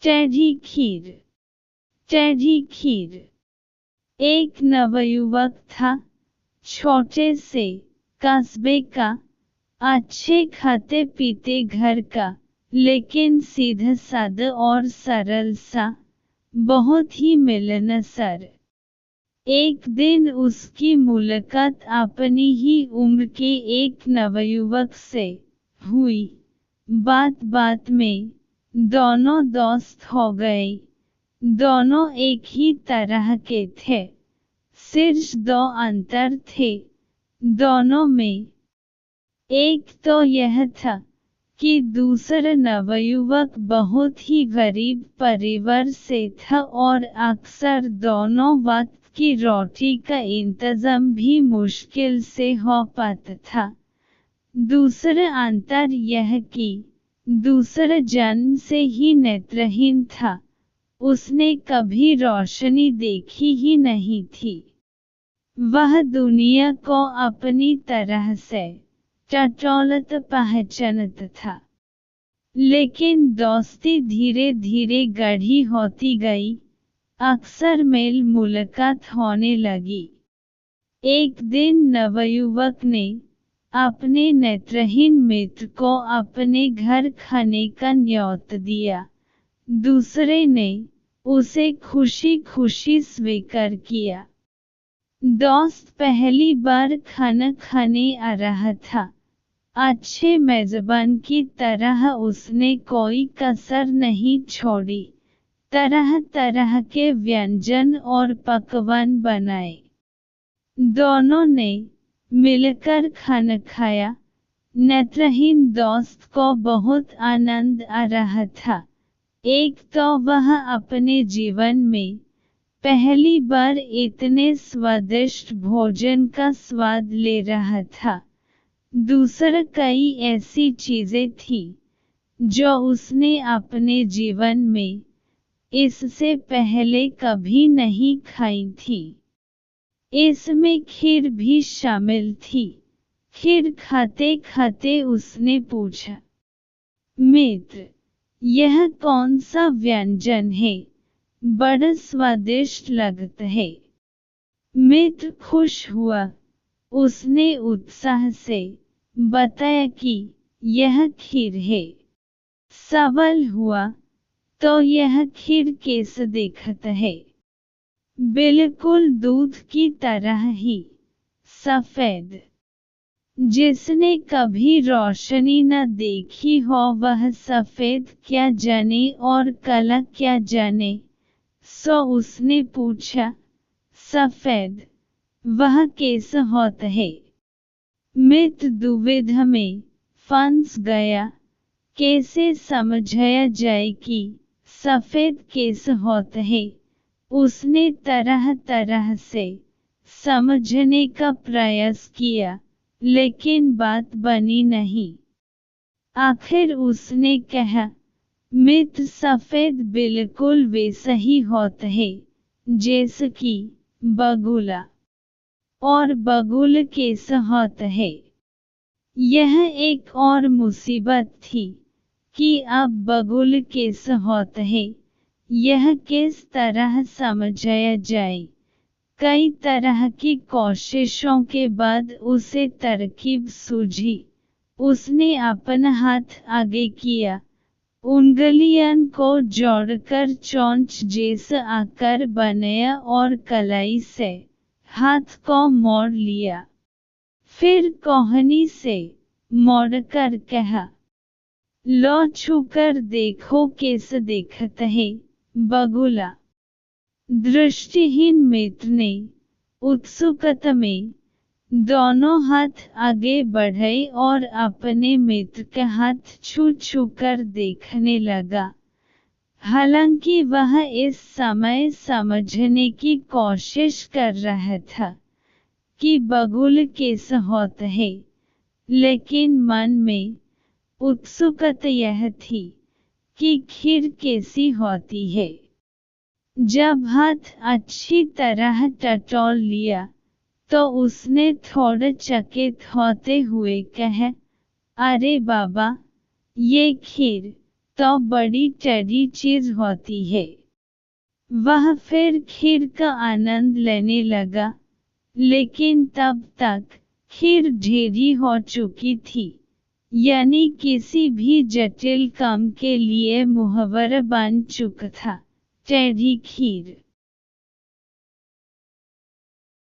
टेढ़ी खीर। टेढ़ी खीर। एक नवयुवक था, छोटे से कस्बे का, अच्छे खाते पीते घर का, लेकिन सीधा साधा और सरल सा, बहुत ही मिलनसार। एक दिन उसकी मुलाकात अपनी ही उम्र के एक नवयुवक से हुई। बात बात में दोनों दोस्त हो गए। दोनों एक ही तरह के थे, सिर्फ दो अंतर थे दोनों में। एक तो यह था कि दूसरा नवयुवक बहुत ही गरीब परिवार से था और अक्सर दोनों वक्त की रोटी का इंतजाम भी मुश्किल से हो पाता था। दूसरा अंतर यह कि दूसरा जन्म से ही नेत्रहीन था, उसने कभी रोशनी देखी ही नहीं थी। वह दुनिया को अपनी तरह से टटोलता पहचानता था। लेकिन दोस्ती धीरे धीरे गढ़ी होती गई, अक्सर मेल मुलाकात होने लगी। एक दिन नवयुवक ने अपने नेत्रहीन मित्र को अपने घर खाने का न्योता दिया। दूसरे ने उसे खुशी खुशी स्वीकार किया। दोस्त पहली बार खाना खाने आ रहा था। अच्छे मेजबान की तरह उसने कोई कसर नहीं छोड़ी, तरह तरह के व्यंजन और पकवान बनाए। दोनों ने मिलकर खाना खाया। नेत्रहीन दोस्त को बहुत आनंद आ रहा था। एक तो वह अपने जीवन में पहली बार इतने स्वादिष्ट भोजन का स्वाद ले रहा था। दूसरा कई ऐसी चीजें थीं जो उसने अपने जीवन में इससे पहले कभी नहीं खाई थी। इसमें खीर भी शामिल थी। खीर खाते खाते उसने पूछा, मित्र, यह कौन सा व्यंजन है? बड़ा स्वादिष्ट लगता है। मित्र खुश हुआ। उसने उत्साह से बताया कि यह खीर है। सवाल हुआ, तो यह खीर कैसे दिखता है? बिल्कुल दूध की तरह ही, सफेद। जिसने कभी रोशनी न देखी हो वह सफेद क्या जाने और काला क्या जाने। सो उसने पूछा, सफेद वह कैसे होता है? मित्र दुविधा में फंस गया। कैसे समझाया जाए कि सफेद कैसे होता है? उसने तरह तरह से समझने का प्रयास किया, लेकिन बात बनी नहीं। आखिर उसने कहा, मित्र, सफेद बिल्कुल वैसा ही होता है जैसे कि बगुला। और बगुल कैसा होता है? यह एक और मुसीबत थी कि अब बगुल कैसा होता है, यह किस तरह समझाया जाए। कई तरह की कोशिशों के बाद उसे तरकीब सूझी। उसने अपना हाथ आगे किया, उंगलियों को जोड़कर चोंच जैसा आकार बनाया और कलाई से हाथ को मोड़ लिया। फिर कोहनी से मोड़कर कहा, लो छूकर देखो कैसे दिखता है बगुला। दृष्टिहीन मित्र ने उत्सुकता में दोनों हाथ आगे बढ़ाए और अपने मित्र के हाथ छू छू कर देखने लगा। हालांकि वह इस समय समझने की कोशिश कर रहा था कि बगुल कैसा होता है, लेकिन मन में उत्सुकता यह थी कि खीर कैसी होती है। जब हाथ अच्छी तरह टटोल लिया तो उसने थोड़ा चकित होते हुए कहा, अरे बाबा, ये खीर तो बड़ी टेढ़ी चीज होती है। वह फिर खीर का आनंद लेने लगा, लेकिन तब तक खीर ढेरी हो चुकी थी, यानी किसी भी जटिल काम के लिए मुहव्वर बन चुका था। टेढ़ी खीर